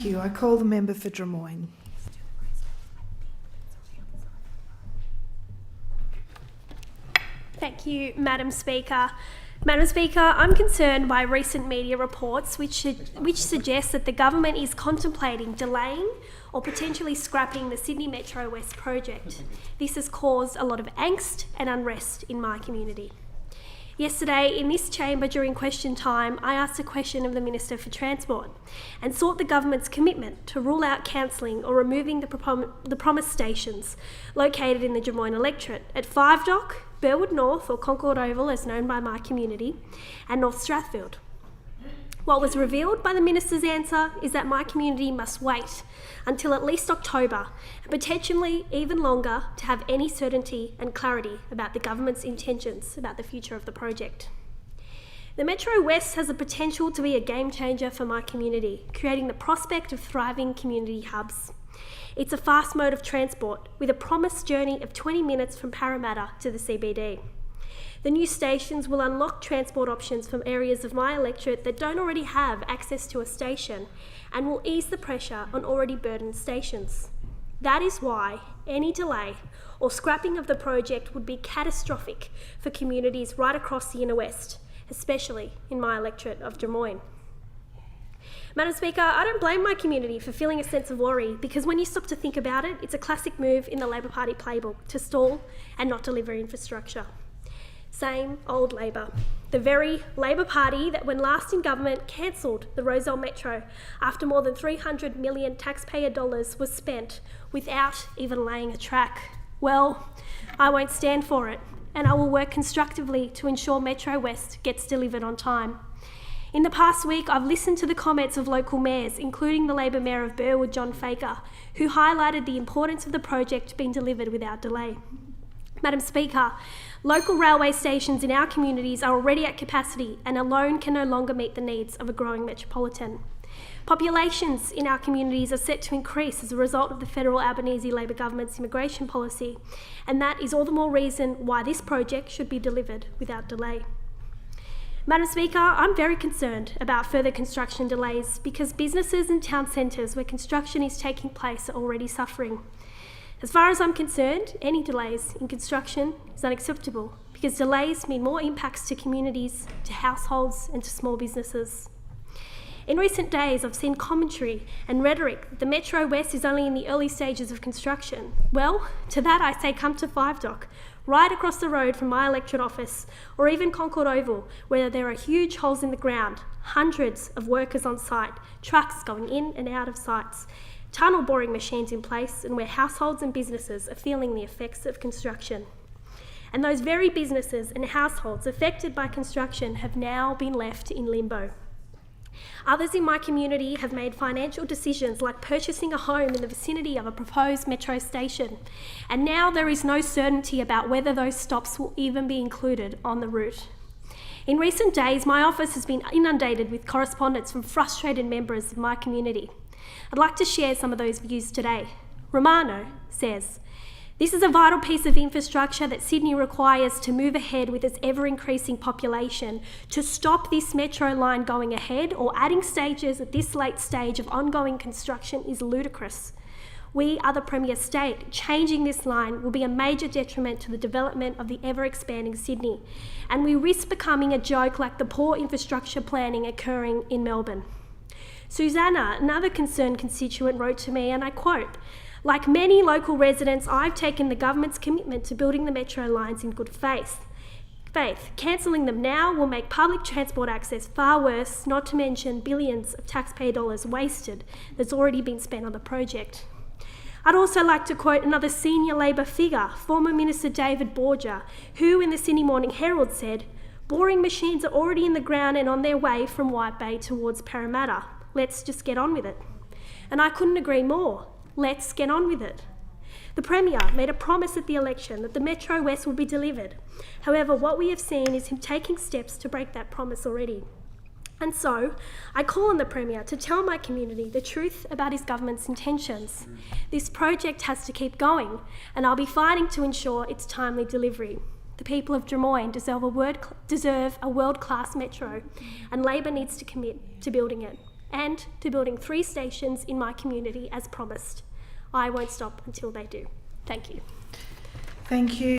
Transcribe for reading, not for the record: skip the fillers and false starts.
Thank you. I call the member for Drummoyne. Thank you, Madam Speaker. Madam Speaker, I'm concerned by recent media reports which suggest that the government is contemplating delaying or potentially scrapping the Sydney Metro West project. This has caused a lot of angst and unrest in my community. Yesterday, in this chamber during question time, I asked a question of the Minister for Transport and sought the government's commitment to rule out cancelling or removing the promised stations located in the Drummoyne electorate at 5 Dock, Burwood North, or Concord Oval as known by my community, and North Strathfield. What was revealed by the Minister's answer is that my community must wait until at least October, and potentially even longer, to have any certainty and clarity about the government's intentions about the future of the project. The Metro West has the potential to be a game changer for my community, creating the prospect of thriving community hubs. It's a fast mode of transport with a promised journey of 20 minutes from Parramatta to the CBD. The new stations will unlock transport options from areas of my electorate that don't already have access to a station and will ease the pressure on already burdened stations. That is why any delay or scrapping of the project would be catastrophic for communities right across the inner west, especially in my electorate of Drummoyne. Madam Speaker, I don't blame my community for feeling a sense of worry, because when you stop to think about it, it's a classic move in the Labor Party playbook to stall and not deliver infrastructure. Same old Labor. The very Labor Party that when last in government cancelled the Rozelle Metro after more than $300 million taxpayer dollars was spent without even laying a track. Well, I won't stand for it, and I will work constructively to ensure Metro West gets delivered on time. In the past week, I've listened to the comments of local mayors, including the Labor Mayor of Burwood, John Faker, who highlighted the importance of the project being delivered without delay. Madam Speaker, local railway stations in our communities are already at capacity and alone can no longer meet the needs of a growing metropolitan. Populations in our communities are set to increase as a result of the federal Albanese Labor government's immigration policy, and that is all the more reason why this project should be delivered without delay. Madam Speaker, I'm very concerned about further construction delays because businesses and town centres where construction is taking place are already suffering. As far as I'm concerned, any delays in construction is unacceptable because delays mean more impacts to communities, to households and to small businesses. In recent days, I've seen commentary and rhetoric that the Metro West is only in the early stages of construction. Well, to that I say come to 5 Dock, right across the road from my electorate office, or even Concord Oval, where there are huge holes in the ground, hundreds of workers on site, trucks going in and out of sites, tunnel boring machines in place, and where households and businesses are feeling the effects of construction. And those very businesses and households affected by construction have now been left in limbo. Others in my community have made financial decisions like purchasing a home in the vicinity of a proposed metro station, and now there is no certainty about whether those stops will even be included on the route. In recent days, my office has been inundated with correspondence from frustrated members of my community. I'd like to share some of those views today. Romano says, "This is a vital piece of infrastructure that Sydney requires to move ahead with its ever-increasing population. To stop this metro line going ahead or adding stages at this late stage of ongoing construction is ludicrous. We are the premier state. Changing this line will be a major detriment to the development of the ever-expanding Sydney, and we risk becoming a joke like the poor infrastructure planning occurring in Melbourne." Susanna, another concerned constituent, wrote to me, and I quote, "Like many local residents, I've taken the government's commitment to building the metro lines in good faith. Cancelling them now will make public transport access far worse, not to mention billions of taxpayer dollars wasted that's already been spent on the project." I'd also like to quote another senior Labor figure, former Minister David Borger, who in the Sydney Morning Herald said, "Boring machines are already in the ground and on their way from White Bay towards Parramatta. Let's just get on with it." And I couldn't agree more. Let's get on with it. The Premier made a promise at the election that the Metro West would be delivered. However, what we have seen is him taking steps to break that promise already. And so, I call on the Premier to tell my community the truth about his government's intentions. This project has to keep going, and I'll be fighting to ensure its timely delivery. The people of Drummoyne deserve a world-class metro, and Labor needs to commit to building it. and to building 3 stations in my community as promised. I won't stop until they do. Thank you. Thank you.